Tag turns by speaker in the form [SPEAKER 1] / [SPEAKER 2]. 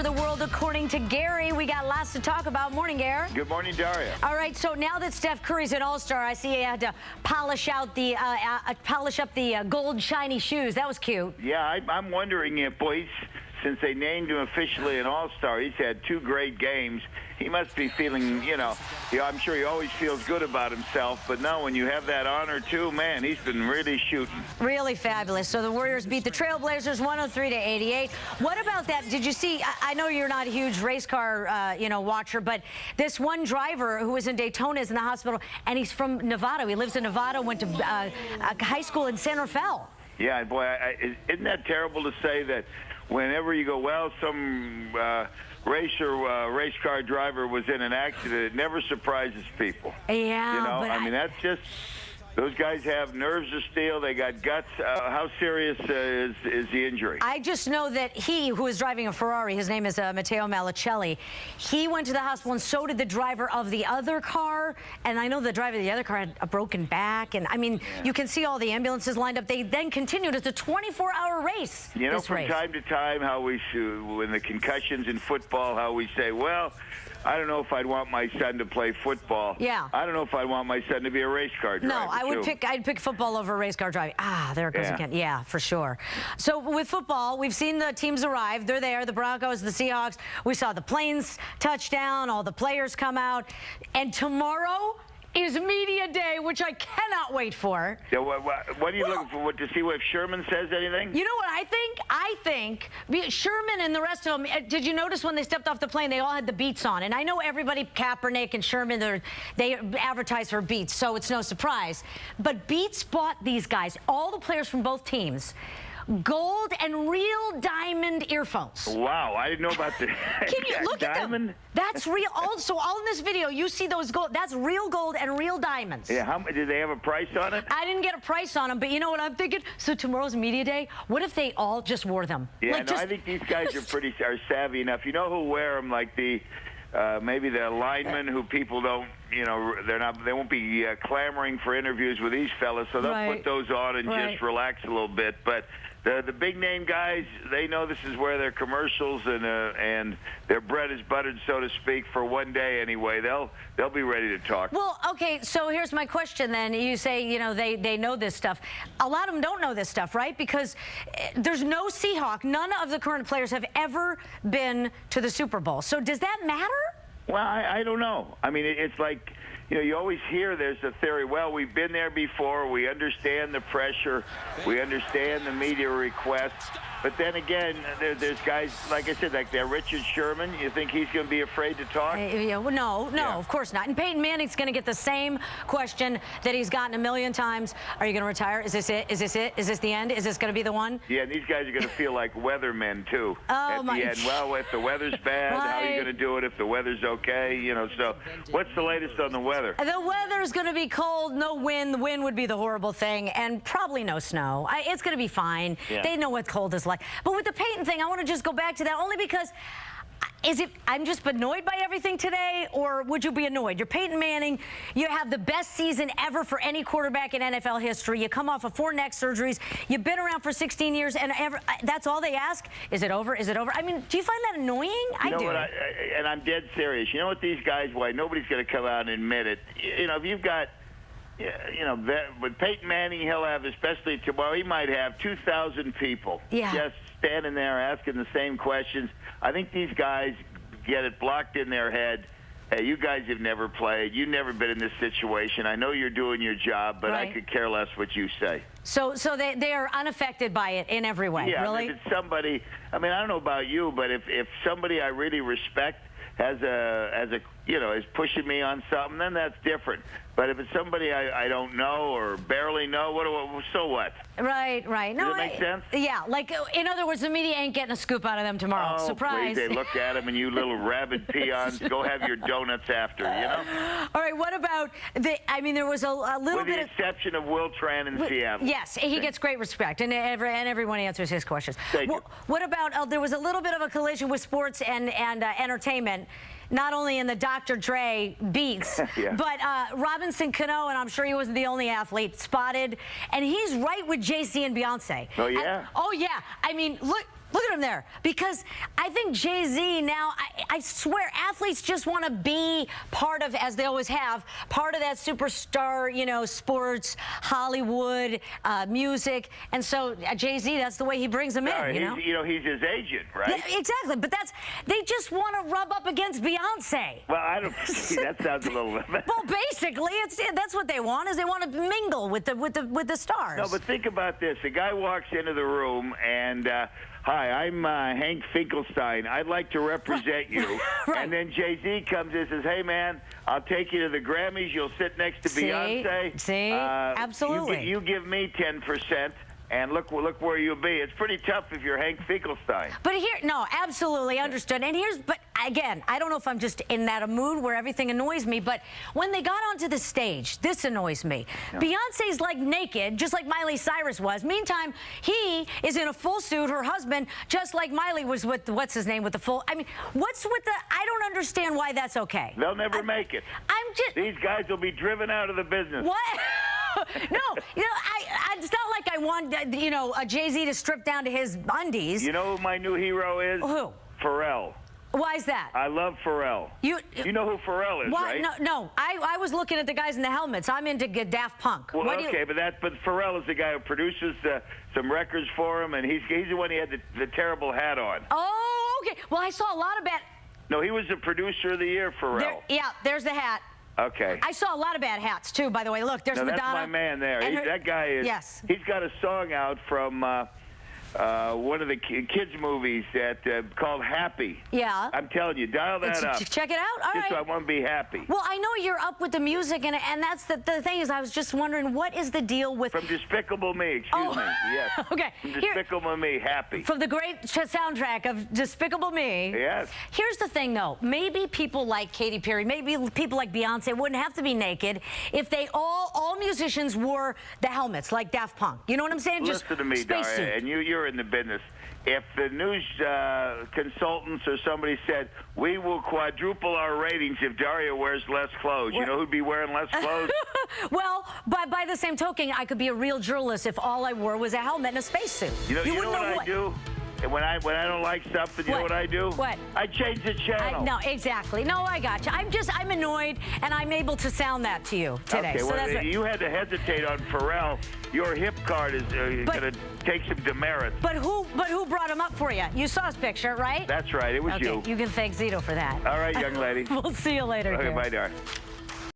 [SPEAKER 1] for the world according to Gary. We got lots to talk about. Morning, Gary.
[SPEAKER 2] Good morning, Darya.
[SPEAKER 1] All right, so now that Steph Curry's an all-star, I see he had to polish up the gold shiny shoes. That was cute.
[SPEAKER 2] Yeah, I'm wondering if, boys, since they named him officially an all-star, he's had 2 great games. He must be feeling, I'm sure he always feels good about himself. But no, when you have that honor, too, man, he's been really shooting.
[SPEAKER 1] Really fabulous. So the Warriors beat the Trailblazers 103-88. What about that? Did you see, I know you're not a huge race car, watcher, but this one driver who was in Daytona is in the hospital, and he's from Nevada. He lives in Nevada, went to high school in San Rafael.
[SPEAKER 2] Yeah, boy, isn't that terrible to say that whenever you go, well, some race car driver was in an accident, it never surprises people.
[SPEAKER 1] Yeah,
[SPEAKER 2] but I mean, that's just, those guys have nerves of steel. They got guts. How serious is the injury? I
[SPEAKER 1] just know that he, who is driving a Ferrari, his name is Matteo Malicelli, he went to the hospital, and so did the driver of the other car. And I know the driver of the other car had a broken back. And, I mean, you can see all the ambulances lined up. They then continued. It's a 24-hour race.
[SPEAKER 2] From time to time, how we, when the concussions in football, how we say, well, I don't know if I'd want my son to play football.
[SPEAKER 1] Yeah.
[SPEAKER 2] I don't know if I'd want my son to be a race car driver.
[SPEAKER 1] No, I'd pick football over race car driving. There it goes again. Yeah, for sure. So with football, we've seen the teams arrive. They're there, the Broncos, the Seahawks. We saw the planes touchdown, all the players come out. And tomorrow is media day, which I cannot wait for.
[SPEAKER 2] Yeah, what are you looking for? To see if Sherman says anything?
[SPEAKER 1] You know what I think? I think Sherman and the rest of them, did you notice when they stepped off the plane, they all had the Beats on? And I know everybody, Kaepernick and Sherman, they advertise for Beats, so it's no surprise. But Beats bought these guys, all the players from both teams, gold and real diamond earphones.
[SPEAKER 2] Wow, I didn't know about the
[SPEAKER 1] Can you look
[SPEAKER 2] diamond?
[SPEAKER 1] at them? That's real. Also, all in this video, you see those gold. That's real gold and real diamonds.
[SPEAKER 2] Yeah, did they have a price on it?
[SPEAKER 1] I didn't get a price on them, but you know what I'm thinking? So tomorrow's media day. What if they all just wore them?
[SPEAKER 2] Yeah, I think these guys are savvy enough. You know who wear them? Like maybe the linemen who people don't, they won't be clamoring for interviews with these fellas, so they'll put those on and just relax a little bit. But the big name guys, they know this is where their commercials and their bread is buttered, so to speak, for one day anyway. They'll be ready to talk.
[SPEAKER 1] Well, okay, so here's my question then. You say, they know this stuff. A lot of them don't know this stuff, right? Because there's no Seahawk. None of the current players have ever been to the Super Bowl. So does that matter?
[SPEAKER 2] Well, I don't know. I mean, it's like, you always hear there's a theory, well, we've been there before, we understand the pressure, we understand the media requests, but then again, there's guys, like I said, like that Richard Sherman, you think he's going to be afraid to talk?
[SPEAKER 1] No, of course not. And Peyton Manning's going to get the same question that he's gotten a million times. Are you going to retire? Is this it? Is this it? Is this the end? Is this going to be the one?
[SPEAKER 2] Yeah, and these guys are going to feel like weathermen, too. At the end. Well, if the weather's bad, how are you going to do it if the weather's okay? So what's the latest on the weather?
[SPEAKER 1] The weather's going to be cold, no wind. The wind would be the horrible thing, and probably no snow. It's going to be fine. Yeah. They know what cold is like. But with the Peyton thing, I want to just go back to that only because I'm just annoyed by everything today, or would you be annoyed? You're Peyton Manning. You have the best season ever for any quarterback in NFL history. You come off of 4 neck surgeries. You've been around for 16 years, and that's all they ask? Is it over? Is it over? I mean, do you find that annoying? I do.
[SPEAKER 2] And I'm dead serious. You know what these guys, why nobody's going to come out and admit it. If you've got, with Peyton Manning, he'll have, especially tomorrow, he might have 2,000 people just standing there asking the same questions. I think these guys get it blocked in their head. Hey, you guys have never played. You've never been in this situation. I know you're doing your job, but I could care less what you say.
[SPEAKER 1] So they are unaffected by it in every way, really?
[SPEAKER 2] Yeah, if it's somebody, I don't know about you, but if somebody I really respect is pushing me on something, then that's different. But if it's somebody I don't know or barely know, so what?
[SPEAKER 1] Right. No,
[SPEAKER 2] Does that make sense?
[SPEAKER 1] Yeah, like, in other words, the media ain't getting a scoop out of them tomorrow.
[SPEAKER 2] Oh,
[SPEAKER 1] surprise.
[SPEAKER 2] Please, they look at them and you little rabid peons, go have your donuts after,
[SPEAKER 1] All right, what about there was a little bit
[SPEAKER 2] with the exception of Will Tran in Seattle.
[SPEAKER 1] Yes, he gets great respect, and everyone answers his questions. What about, there was a little bit of a collision with sports and entertainment, not only in the Dr. Dre beats, but Robinson Cano, and I'm sure he wasn't the only athlete, spotted, and he's right with Jay-Z and Beyonce.
[SPEAKER 2] Oh, yeah?
[SPEAKER 1] Oh, yeah. I mean, look, Look at him there. Because I think Jay-Z now, I swear, athletes just want to be part of, as they always have, part of that superstar, you know, sports, Hollywood, music. And so Jay-Z, that's the way he brings them in, you know?
[SPEAKER 2] He's his agent, right?
[SPEAKER 1] Yeah, exactly. But they just want to rub up against Beyonce.
[SPEAKER 2] Well, I don't see, that sounds a little...
[SPEAKER 1] Well, basically, that's what they want, is they want to mingle with the stars.
[SPEAKER 2] No, but think about this. A guy walks into the room and... Hi, I'm Hank Finkelstein. I'd like to represent you.
[SPEAKER 1] Right.
[SPEAKER 2] And then Jay-Z comes in and says, hey, man, I'll take you to the Grammys. You'll sit next to Beyonce.
[SPEAKER 1] See? Absolutely.
[SPEAKER 2] You give me 10%. And look where you'll be. It's pretty tough if you're Hank Finkelstein.
[SPEAKER 1] But no, absolutely understood. And but again, I don't know if I'm just in that mood where everything annoys me, but when they got onto the stage, this annoys me. Yeah. Beyonce's like naked, just like Miley Cyrus was. Meantime, he is in a full suit, her husband, just like Miley was with, what's his name, with the full, I mean, what's with the, I don't understand why that's okay.
[SPEAKER 2] They'll never make it. These guys will be driven out of the business.
[SPEAKER 1] What? No, it's not like I want, a Jay-Z to strip down to his undies.
[SPEAKER 2] You know who my new hero is?
[SPEAKER 1] Who?
[SPEAKER 2] Pharrell.
[SPEAKER 1] Why is that?
[SPEAKER 2] I love Pharrell. You know who Pharrell is, right?
[SPEAKER 1] No. I was looking at the guys in the helmets. I'm into Daft Punk.
[SPEAKER 2] Well, okay, but Pharrell is the guy who produces some records for him, and he's the one he had the terrible hat on.
[SPEAKER 1] Oh, okay. Well, I saw a lot of bad...
[SPEAKER 2] No, he was the producer of the year, Pharrell.
[SPEAKER 1] There's the hat.
[SPEAKER 2] Okay.
[SPEAKER 1] I saw a lot of bad hats, too, by the way. Look, there's Madonna.
[SPEAKER 2] That's my man there. That guy is...
[SPEAKER 1] Yes.
[SPEAKER 2] He's got a song out from one of the kids' movies called Happy.
[SPEAKER 1] Yeah.
[SPEAKER 2] I'm telling you, dial that up.
[SPEAKER 1] Check it out? All right.
[SPEAKER 2] Just so I want to be happy.
[SPEAKER 1] Well, I know you're up with the music, and that's the thing is I was just wondering, what is the deal with...
[SPEAKER 2] From Despicable Me, excuse me. Yes.
[SPEAKER 1] Okay.
[SPEAKER 2] From Despicable Me, Happy.
[SPEAKER 1] From the great soundtrack of Despicable Me.
[SPEAKER 2] Yes.
[SPEAKER 1] Here's the thing, though. Maybe people like Katy Perry, maybe people like Beyonce wouldn't have to be naked if they all musicians wore the helmets, like Daft Punk. You know what I'm saying?
[SPEAKER 2] Listen to me, Darya, and you're in the business. If the news consultants or somebody said, we will quadruple our ratings if Darya wears less clothes, you know who'd be wearing less clothes?
[SPEAKER 1] Well, by the same token, I could be a real journalist if all I wore was a helmet and a spacesuit. You
[SPEAKER 2] know what I do? When I don't like something, you know what I do?
[SPEAKER 1] What?
[SPEAKER 2] I change the channel.
[SPEAKER 1] No, exactly. No, I got you. I'm annoyed, and I'm able to sound that to you today.
[SPEAKER 2] Okay,
[SPEAKER 1] so
[SPEAKER 2] well, you had to hesitate on Pharrell. Your hip card is going to take some demerits.
[SPEAKER 1] But who brought him up for you? You saw his picture, right?
[SPEAKER 2] That's right. It was you.
[SPEAKER 1] You can thank Zito for that.
[SPEAKER 2] All right, young lady.
[SPEAKER 1] We'll see you later.
[SPEAKER 2] Okay, bye, Darya.